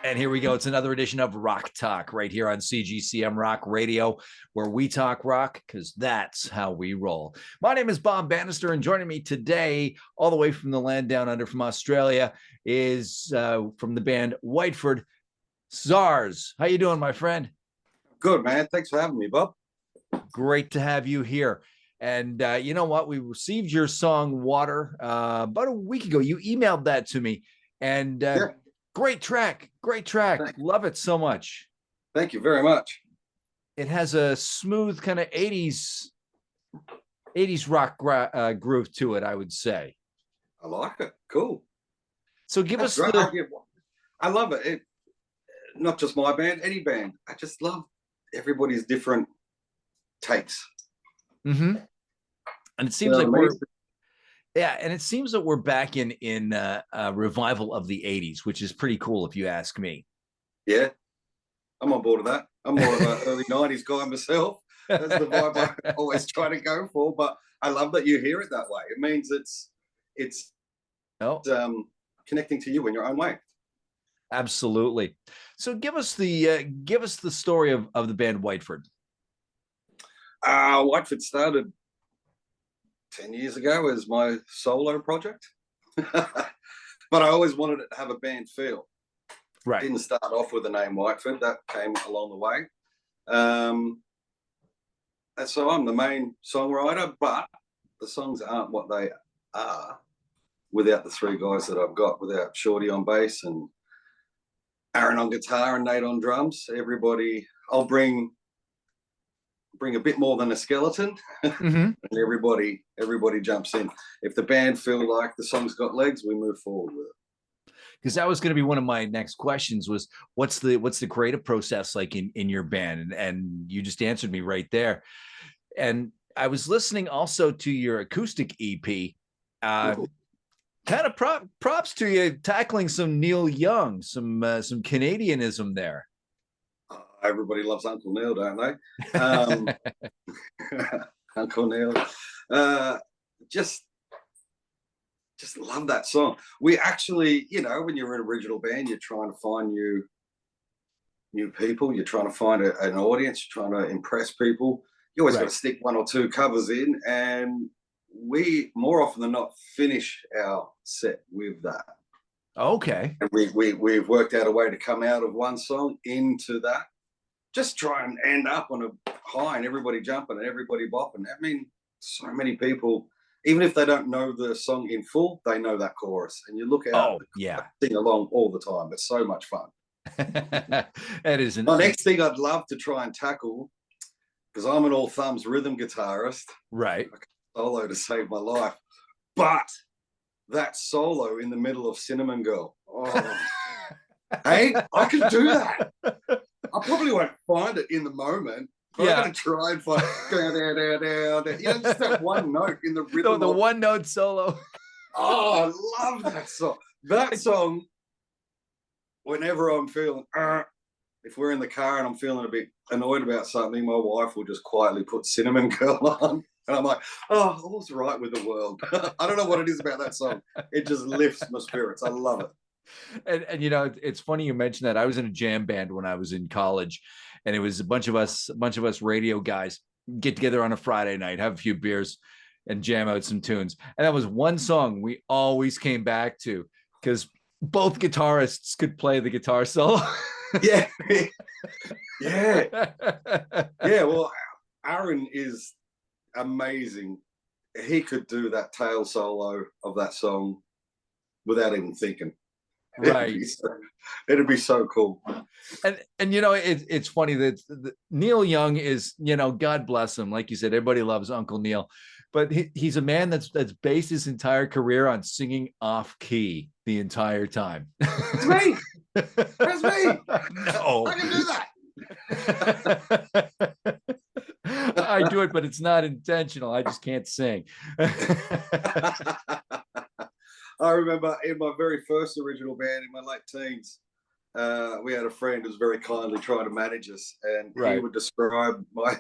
And here we go. It's another edition of Rock Talk right here on CGCM Rock Radio, where we talk rock because that's how we roll. My name is Bob Bannister, and joining me today, all the way from the land down under from Australia, is from the band Whiteford, Zars. How you doing, my friend? Good, man. Thanks for having me, Bob. Great to have you here. And you know what? We received your song Water about a week ago. You emailed that to me. And Yeah. Great track. Great track. Love it so much. Thank you very much. It has a smooth kind of 80s rock groove to it, I would say. I like it. Cool. So give us I love it. Not just my band, any band. I just love everybody's different takes. Mm-hmm. And it seems like it seems that we're back in a revival of the 80s, which is pretty cool if you ask me. Yeah, I'm on board with that. I'm more of an early 90s guy myself. That's the vibe I always try to go for, but I love that you hear it that way. It means it's connecting to you in your own way. Absolutely. So give us the story of the band Whiteford. Whiteford started 10 years ago as my solo project. But I always wanted it to have a band feel. Right. Didn't start off with the name Whiteford. That came along the way. And so I'm the main songwriter, but the songs aren't what they are without the three guys that I've got, without Shorty on bass and Aaron on guitar and Nate on drums. Everybody, I'll bring a bit more than a skeleton. Mm-hmm. And everybody jumps in. If the band feel like the song's got legs, we move forward with it. Because that was going to be one of my next questions was what's the creative process like in your band? And you just answered me right there. And I was listening also to your acoustic EP. Kind of props to you tackling some Neil Young, some Canadianism there. Everybody loves Uncle Neil, don't they? Uncle Neil. Just love that song. We actually, when you're in an original band, you're trying to find new people. You're trying to find an audience. You're trying to impress people. You always got to stick one or two covers in. And we, more often than not, finish our set with that. Okay. And we've worked out a way to come out of one song into that. Just try and end up on a high and everybody jumping and everybody bopping. I mean, so many people, even if they don't know the song in full, they know that chorus. And you look out, sing along all the time. It's so much fun. It is. The next thing I'd love to try and tackle, because I'm an all thumbs rhythm guitarist. Right. I can solo to save my life. But that solo in the middle of Cinnamon Girl. Oh, hey, I can do that. I probably won't find it in the moment, but I'm going to try and find down. Just that one note in the rhythm. The one note solo. Oh, I love that song. That song, whenever I'm feeling, if we're in the car and I'm feeling a bit annoyed about something, my wife will just quietly put Cinnamon Girl on. And I'm like, oh, all's right with the world. I don't know what it is about that song. It just lifts my spirits. I love it. And it's funny you mentioned that. I was in a jam band when I was in college, and it was a bunch of us radio guys get together on a Friday night, have a few beers, and jam out some tunes. And that was one song we always came back to because both guitarists could play the guitar solo. Yeah. Well, Aaron is amazing. He could do that tail solo of that song without even thinking. Right. It'd be so cool. And it's funny that Neil Young is, God bless him. Like you said, everybody loves Uncle Neil, but he's a man that's based his entire career on singing off key the entire time. It's me. That's me. No. I can do that. I do it, but it's not intentional. I just can't sing. I remember in my very first original band in my late teens, we had a friend who was very kindly trying to manage us, and he would describe my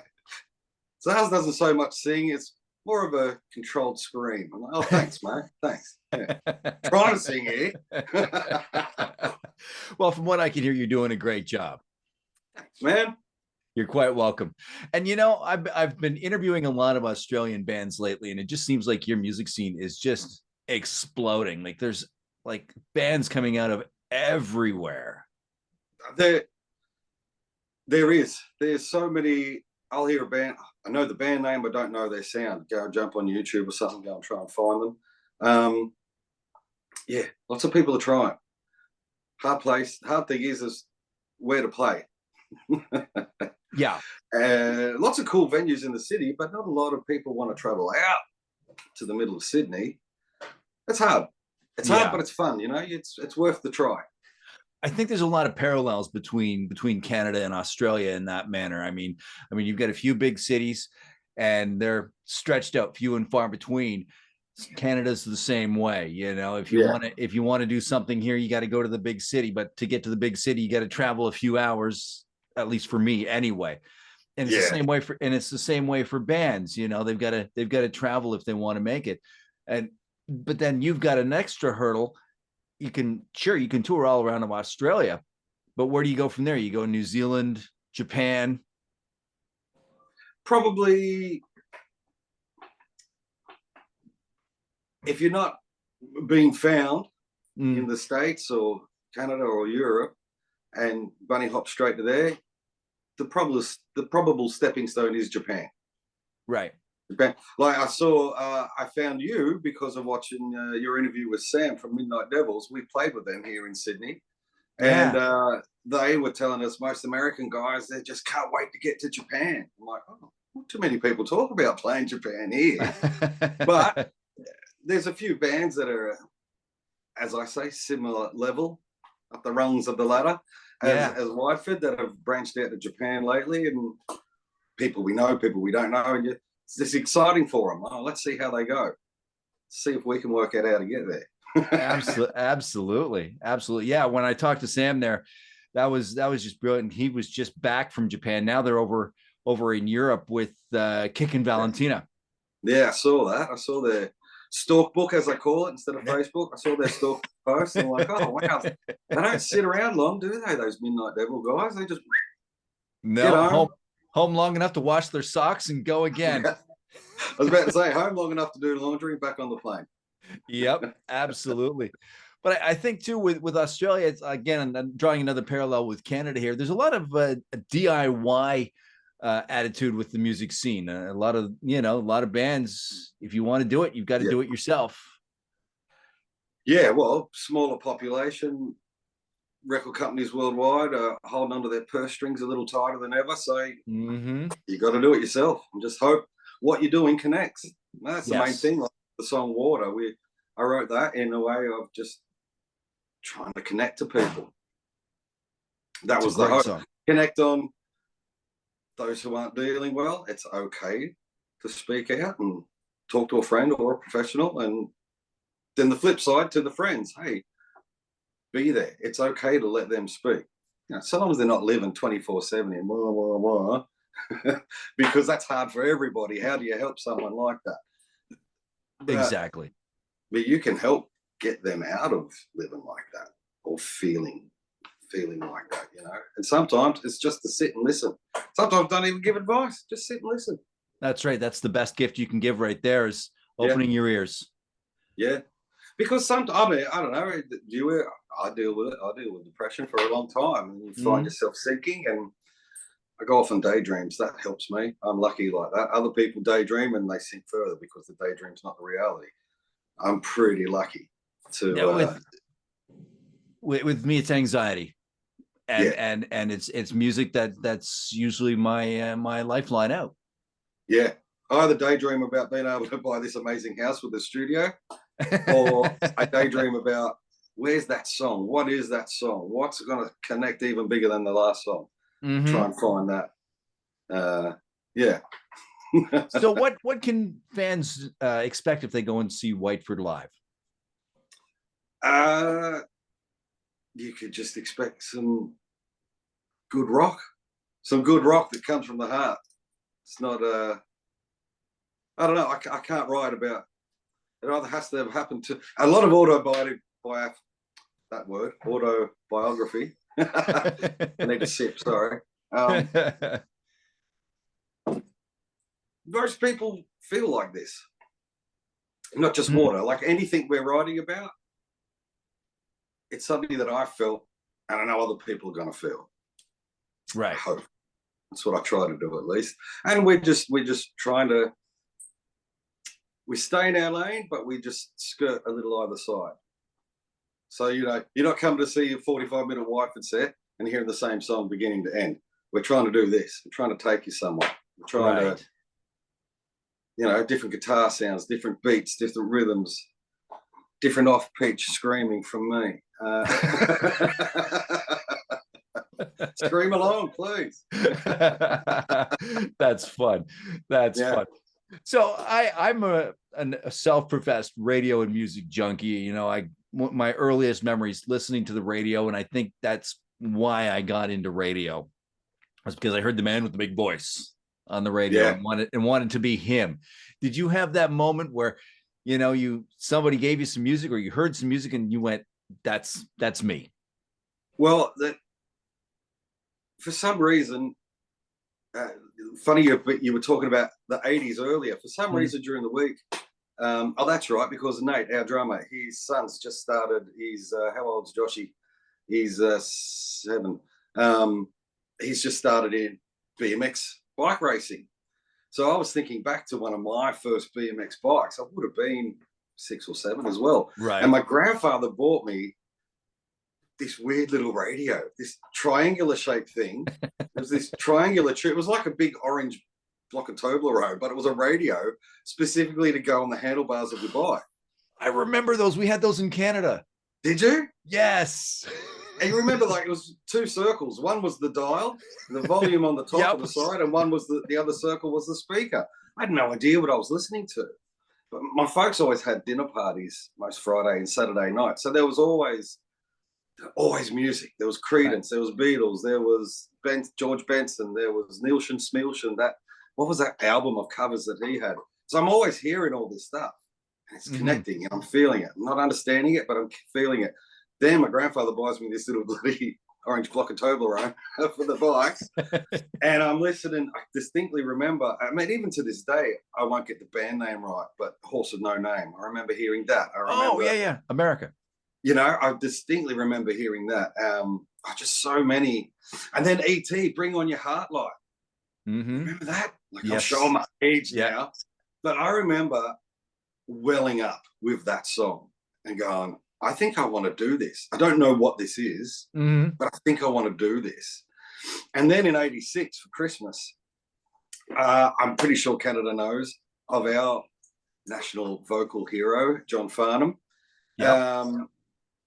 Zars doesn't so much sing, it's more of a controlled scream. I'm like, oh, thanks, mate. Thanks. Yeah. Trying to sing here. Well, from what I can hear, you're doing a great job. Man. You're quite welcome. And you know, I've been interviewing a lot of Australian bands lately, and it just seems like your music scene is just exploding. Like there's like bands coming out of everywhere. There, there's so many. I'll hear a band. I know the band name, but don't know their sound. Go jump on YouTube or something. Go and try and find them. Yeah, lots of people are trying. Hard thing is where to play. Yeah. Lots of cool venues in the city, but not a lot of people want to travel out to the middle of Sydney. It's hard. It's hard, but it's fun. You know, it's worth the try. I think there's a lot of parallels between Canada and Australia in that manner. I mean, you've got a few big cities, and they're stretched out few and far between. Canada's the same way. You know, if you want to do something here, you got to go to the big city. But to get to the big city, you got to travel a few hours, at least for me, anyway. And it's the same way for bands. You know, they've got to travel if they want to make it. But then you've got an extra hurdle. You can tour all around Australia, but where do you go from there? You go New Zealand, Japan? Probably, if you're not being found in the States or Canada or Europe and bunny hop straight to there, the probable stepping stone is Japan. Right. Like I found you because of watching your interview with Sam from Midnight Devils. We played with them here in Sydney, and they were telling us most American guys, they just can't wait to get to Japan. I'm like, oh, not too many people talk about playing Japan here. But there's a few bands that are, as I say, similar level up the rungs of the ladder as Whiteford, that have branched out to Japan lately, and people we know, people we don't know, and it's exciting for them. Oh, let's see how they go. See if we can work out how to get there. Absolutely. Yeah. When I talked to Sam there, that was just brilliant. He was just back from Japan. Now they're over in Europe with Kickin' Valentina. Yeah, I saw that. I saw their stalk book, as I call it, instead of Facebook. I saw their stalk post. And I'm like, oh wow, they don't sit around long, do they? Those Midnight Devil guys. They just get home long enough to wash their socks and go again. I was about to say, home long enough to do laundry and back on the plane. Yep, absolutely. But I think too with Australia, it's, again, I'm drawing another parallel with Canada here. There's a lot of DIY attitude with the music scene. A lot of bands. If you want to do it, you've got to do it yourself. Yeah, well, smaller population, record companies worldwide are holding onto their purse strings a little tighter than ever. So you got to do it yourself and just hope what you're doing connects. That's the main thing. Like the song Water, I wrote that in a way of just trying to connect to people. That was the hope. Connect on those who aren't dealing well. It's okay to speak out and talk to a friend or a professional. And then the flip side to the friends, hey, be there. It's okay to let them speak. You know, so long as they're not living 24/7 and blah, blah, blah, because that's hard for everybody. How do you help someone like that? Exactly. But you can help get them out of living like that or feeling like that, you know. And sometimes it's just to sit and listen. Sometimes don't even give advice. Just sit and listen. That's right. That's the best gift you can give right there, is opening your ears. Yeah. Because sometimes, I mean, I don't know, I deal with it. I deal with depression for a long time, and you find yourself sinking, and I go off on daydreams. That helps me. I'm lucky like that. Other people daydream and they sink further because the daydream's not the reality. I'm pretty lucky to. With me, it's anxiety, and it's music that's usually my lifeline out. Yeah, I either daydream about being able to buy this amazing house with a studio, or I daydream about where's that song? What is that song? What's going to connect even bigger than the last song? Try and find that. So what can fans expect if they go and see Whiteford live? You could just expect some good rock that comes from the heart. It's not I don't know, I can't write about it. Either has to have happened to a lot of autobiography that word, autobiography. I need a sip, sorry. Most people feel like this, not just water, like anything we're writing about. It's something that I felt, and I know other people are going to feel. Right. I hope. That's what I try to do, at least. And we're just trying to, we stay in our lane, but we just skirt a little either side. So, you know, you're not coming to see a 45-minute Whiteford set and hearing the same song beginning to end. We're trying to do this. We're trying to take you somewhere. We're trying to, you know, different guitar sounds, different beats, different rhythms, different off-pitch screaming from me. Scream along, please. That's fun. That's fun. So I'm a self-professed radio and music junkie. You know, my earliest memories listening to the radio, and I think that's why I got into radio, was because I heard the man with the big voice on the radio and wanted to be him. Did you have that moment where, you know, somebody gave you some music or you heard some music and you went, that's me? Well, for some reason, funny you were talking about the 80s earlier. For some reason during the week, oh, that's right, because Nate, our drummer, his son's just started. He's how old's Joshy? He's 7. He's just started in BMX bike racing. So I was thinking back to one of my first BMX bikes. I would have been 6 or 7 as well. Right. And my grandfather bought me this weird little radio, this triangular shaped thing. It was this triangular tube. It was like a big orange block of Toblerone, but it was a radio specifically to go on the handlebars of your bike. I remember those. We had those in Canada. Did you? Yes. And you remember, like, it was 2 circles. One was the dial, the volume on the top of the side, and one was the other circle was the speaker. I had no idea what I was listening to. But my folks always had dinner parties most Friday and Saturday night. So there was always music. There was Creedence, there was Beatles, there was George Benson, there was Nielsen Smeelsen. What was that album of covers that he had? So I'm always hearing all this stuff. And it's connecting and I'm feeling it. I'm not understanding it, but I'm feeling it. Then my grandfather buys me this little bloody orange block of Toblerone for the bike. And I'm listening. I distinctly remember, I mean, even to this day, I won't get the band name right, but Horse with No Name. I remember hearing that. America. You know, I distinctly remember hearing that. Just so many. And then E.T., Bring On Your Heart Light. Remember that? Like, I'm showing my age now. But I remember welling up with that song and going, I think I want to do this. I don't know what this is, but I think I want to do this. And then in 86 for Christmas, I'm pretty sure Canada knows of our national vocal hero, John Farnham.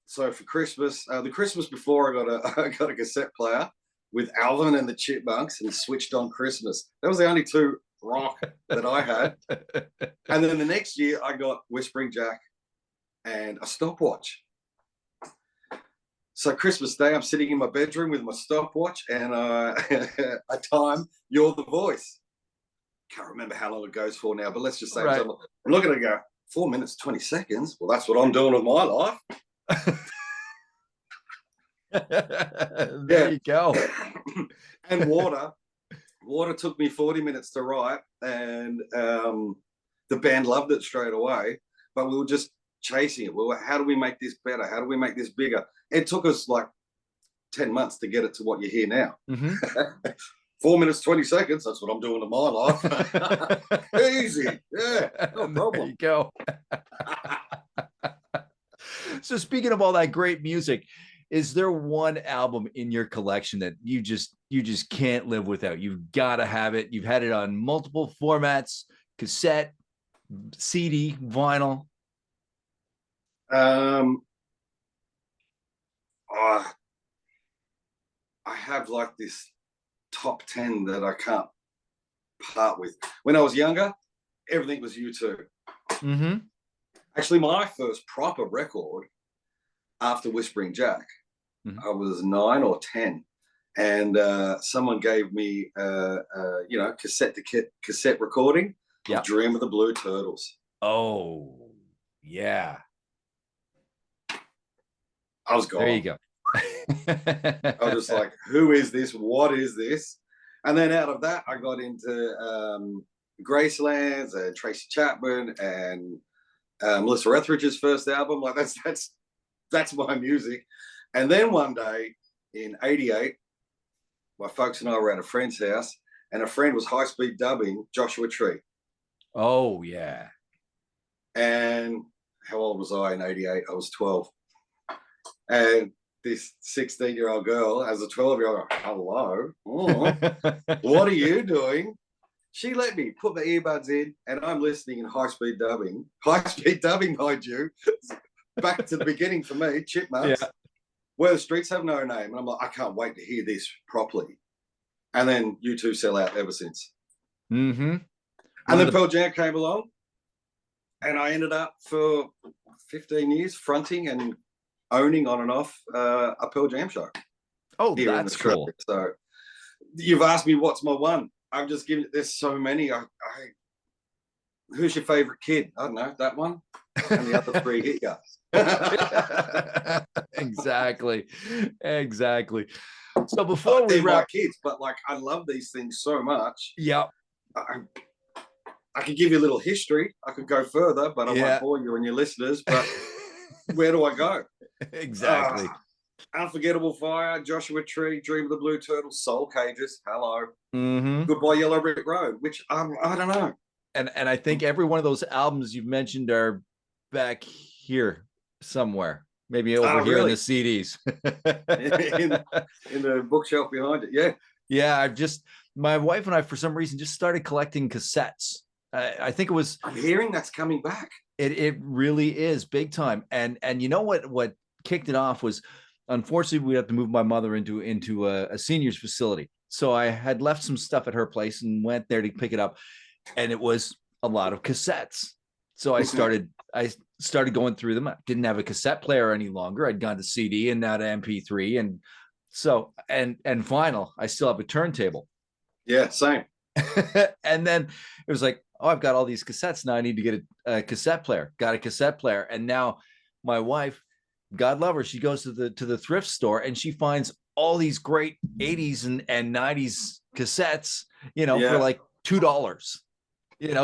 So for Christmas, the Christmas before, I got a cassette player with Alvin and the Chipmunks and Switched on Christmas. That was the only 2 rock that I had. And then the next year, I got Whispering Jack and a stopwatch. So Christmas Day, I'm sitting in my bedroom with my stopwatch and I time You're the Voice. Can't remember how long it goes for now, but let's just say I'm looking to go 4 minutes, 20 seconds. Well, that's what I'm doing with my life. There you go. And water took me 40 minutes to write, and the band loved it straight away, but we were just chasing it. How do we make this better? How do we make this bigger? It took us like 10 months to get it to what you hear now. 4 minutes, 20 seconds. That's what I'm doing in my life. Easy. Yeah, no problem. There you go. So speaking of all that great music, is there one album in your collection that you just can't live without? You've got to have it. You've had it on multiple formats, cassette, CD, vinyl. I have like this top 10 that I can't part with. When I was younger, everything was U2. Actually, my first proper record after Whispering Jack, I was 9 or 10, and someone gave me, cassette to cassette recording of Dream of the Blue Turtles. Oh, yeah. I was There you gone. go. I was just like, who is this? What is this? And then out of that, I got into Gracelands and Tracy Chapman and Melissa Etheridge's first album. Like that's my music. And then one day in '88, my folks and I were at a friend's house, and a friend was high speed dubbing Joshua Tree. Oh yeah. And how old was I in '88? I was 12. And this 16-year-old girl, as a 12-year-old, hello, what are you doing? She let me put the earbuds in, and I'm listening in high-speed dubbing. High-speed dubbing, mind you. Back to the beginning for me, Chipmunks. Yeah. Where the Streets Have No Name. And I'm like, I can't wait to hear this properly. And then U2 sell out ever since. Mm-hmm. And then Pearl Jam came along, and I ended up for 15 years fronting and owning on and off a Pearl Jam show. Oh, that's cool. So you've asked me what's my one. I'm just giving. There's so many. Who's your favorite kid? I don't know, that one. And the other three hit you. Exactly. So before we wrap, kids, but like I love these things so much. Yeah. I could give you a little history. I could go further, but I won't bore you and your listeners. But where do I go? Exactly. Unforgettable Fire, Joshua Tree, Dream of the Blue Turtle, Soul Cages, hello. Mm-hmm. Goodbye Yellow Brick Road, which I don't know. And I think every one of those albums you've mentioned are back here somewhere, maybe over here in the CDs. in the bookshelf behind it. Yeah. My wife and I, for some reason, just started collecting cassettes. I think it was. I'm hearing that's coming back. It really is big time. And you know what kicked it off was, unfortunately, we had to move my mother into a seniors facility. So I had left some stuff at her place and went there to pick it up. And it was a lot of cassettes. So I started going through them. I didn't have a cassette player any longer. I'd gone to CD and now to MP3. And so, and vinyl, I still have a turntable. Yeah, same. And then it was like, oh, I've got all these cassettes. Now I need to get a cassette player. Got a cassette player. And now my wife, God love her, she goes to the thrift store and she finds all these great 80s and 90s cassettes, for like $2.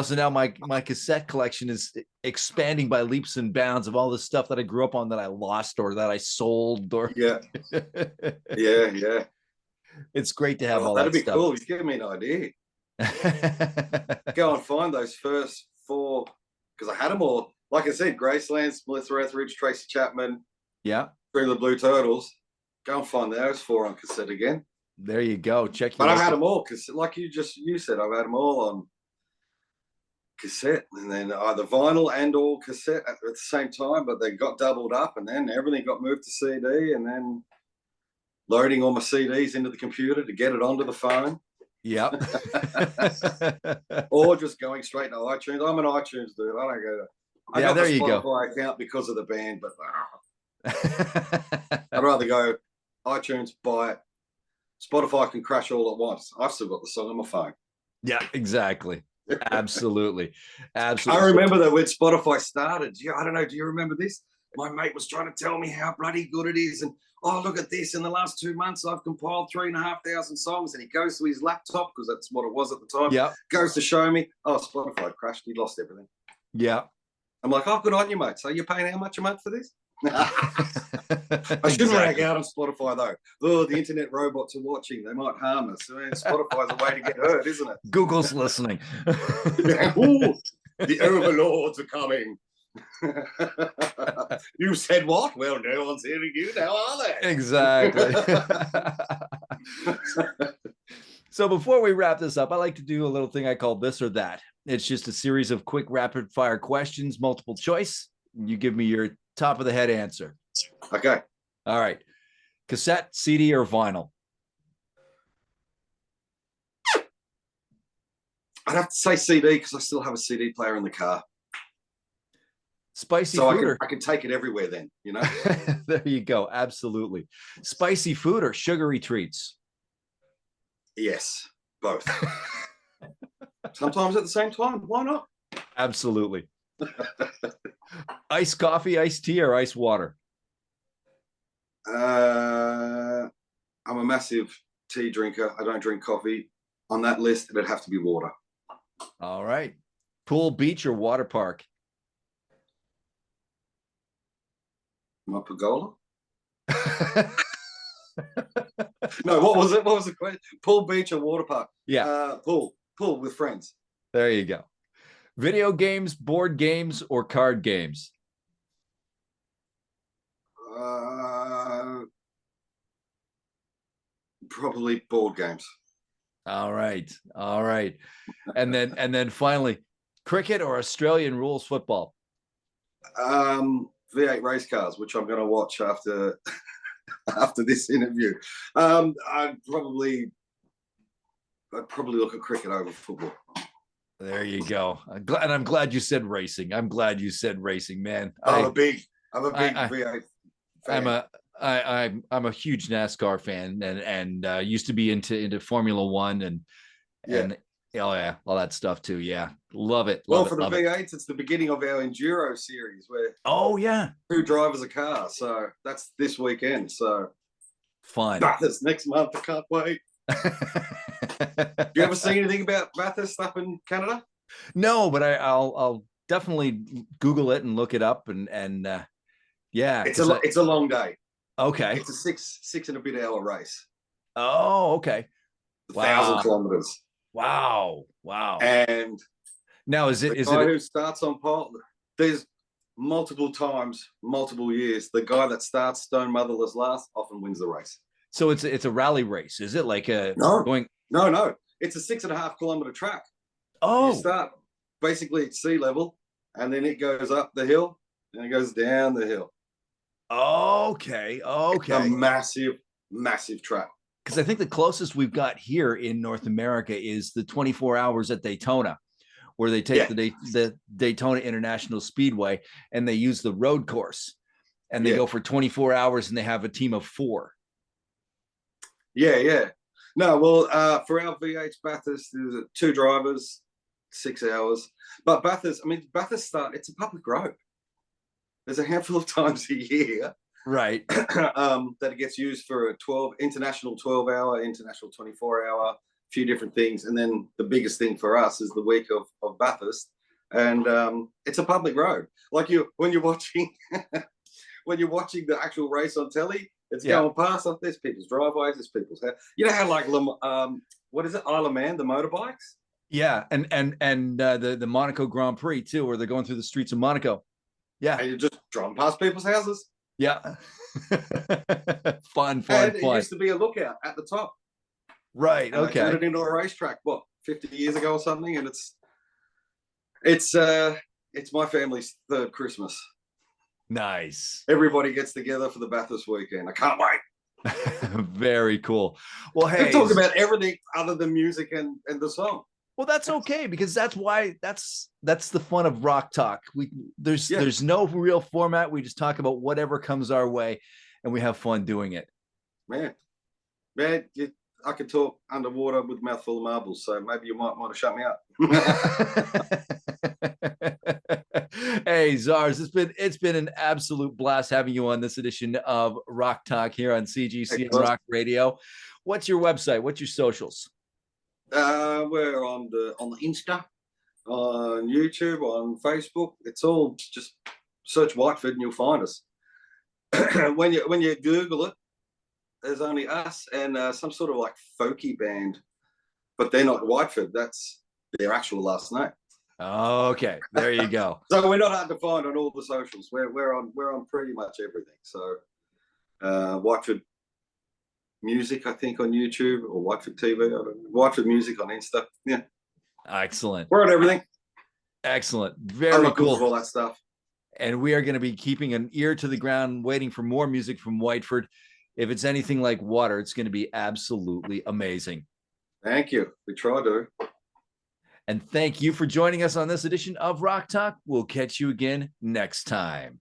So now my cassette collection is expanding by leaps and bounds of all the stuff that I grew up on that I lost or that I sold. Or yeah. It's great to have all that'd that be stuff. Cool. He's giving me an idea. Go and find those first 4, because I had them all. Like I said, Gracelands, Melissa Etheridge, Tracy Chapman, yeah, Dream of the Blue Turtles. Go and find those 4 on cassette again. There you go. Check. But I've had them all because, like you said, I've had them all on cassette, and then either vinyl and or cassette at the same time, but they got doubled up, and then everything got moved to CD, and then loading all my CDs into the computer to get it onto the phone. Yep. Or just going straight to iTunes. I'm an iTunes dude. I don't go to. I got the Spotify account because of the band, but I'd rather go iTunes, buy it. Spotify can crash all at once. I've still got the song on my phone. Yeah, exactly. Absolutely. I remember that when Spotify started. I don't know. Do you remember this? My mate was trying to tell me how bloody good it is, and look at this. In the last 2 months, I've compiled 3,500 songs. And he goes to his laptop because that's what it was at the time. Yeah. Goes to show me. Oh, Spotify crashed. He lost everything. Yeah. I'm like, oh, good on you, mate. So you're paying how much a month for this? I shouldn't rag out on Spotify though. Oh, the internet robots are watching. They might harm us. I mean, Spotify's a way to get hurt, isn't it? Google's listening. Ooh, the overlords are coming. You said what? Well, no one's hearing you now, are they? Exactly. So before we wrap this up, I like to do a little thing I call this or that. It's just a series of quick rapid fire questions, multiple choice. You give me your top of the head answer. Okay. All right. Cassette, CD, or vinyl? I'd have to say CD because I still have a CD player in the car. Spicy food. I can take it everywhere then, There you go. Absolutely. Spicy food or sugary treats? Yes, both. Sometimes at the same time. Why not? Absolutely. Iced coffee, iced tea, or ice water? I'm a massive tea drinker. I don't drink coffee. On that list, it'd have to be water. All right. Pool, beach, or water park? My pergola? No, what was it? What was the question? Pool, beach, or water park? Yeah. Pool with friends. There you go. Video games, board games, or card games? Probably board games. All right. All right. And then finally, cricket or Australian rules football? V8 race cars, which I'm going to watch after this interview. I'd probably look at cricket over football. There you go. I'm glad you said racing. I'm glad you said racing, man. I'm a big V8 fan. I'm a huge NASCAR fan, and used to be into Formula One and oh yeah, all that stuff too. Yeah, love it. Well, for the V8s, it's the beginning of our enduro series where two drivers a car. So that's this weekend. So fun. Bathurst next month. I can't wait. You ever see anything about Bathurst up in Canada? No, but I'll definitely Google it and look it up and yeah. It's a long day. Okay. It's a six and a bit hour race. Oh, okay. 1,000 kilometers. Wow. And now is it who starts on pole? There's multiple times, multiple years. The guy that starts stone motherless last often wins the race. So it's a rally race, is it? Like No. It's a 6.5 kilometer track. Oh, you start basically at sea level, and then it goes up the hill, and it goes down the hill. Okay. It's a massive track. Because I think the closest we've got here in North America is the 24 hours at Daytona, where they take the Daytona International Speedway and they use the road course, and they go for 24 hours, and they have a team of 4. Yeah. No, well, for our V8 Bathurst, there's 2 drivers, 6 hours. But Bathurst it's a public road. There's a handful of times a year, right, that it gets used for a international 12-hour, international 24-hour, a few different things. And then the biggest thing for us is the week of Bathurst. And it's a public road. Like when you're watching the actual race on telly, it's going past up. There's people's driveways, there's people's house. You know how like what is it, Isle of Man, the motorbikes? Yeah, and the Monaco Grand Prix too, where they're going through the streets of Monaco. Yeah, and you're just driving past people's houses. Yeah, fun. It used to be a lookout at the top. Right. And okay. They turned it into a racetrack. 50 years ago or something, and it's my family's 3rd Christmas. Nice. Everybody gets together for the Bathurst weekend. I can't wait. Very cool. Well, hey, we talk about everything other than music and the song. Well, that's okay, because that's the fun of Rock Talk. There's no real format. We just talk about whatever comes our way, and we have fun doing it. Man, I could talk underwater with a mouthful of marbles, so maybe you might want to shut me up. Hey, Zars, it's been an absolute blast having you on this edition of Rock Talk here on CGC and Rock Radio. What's your website? What's your socials? We're on the Insta, on YouTube, on Facebook. It's all just search Whiteford and you'll find us. when you Google it, there's only us and some sort of like folky band, but they're not Whiteford. That's their actual last name. Okay, there you go. So we're not hard to find on all the socials. We're on pretty much everything. So Whiteford Music, I think, on YouTube, or Whiteford TV. I don't know. Whiteford Music on Insta. Yeah. Excellent. We're on everything. Excellent. Very cool. All that stuff. And we are going to be keeping an ear to the ground, waiting for more music from Whiteford. If it's anything like water, it's going to be absolutely amazing. Thank you. We try to. And thank you for joining us on this edition of Rock Talk. We'll catch you again next time.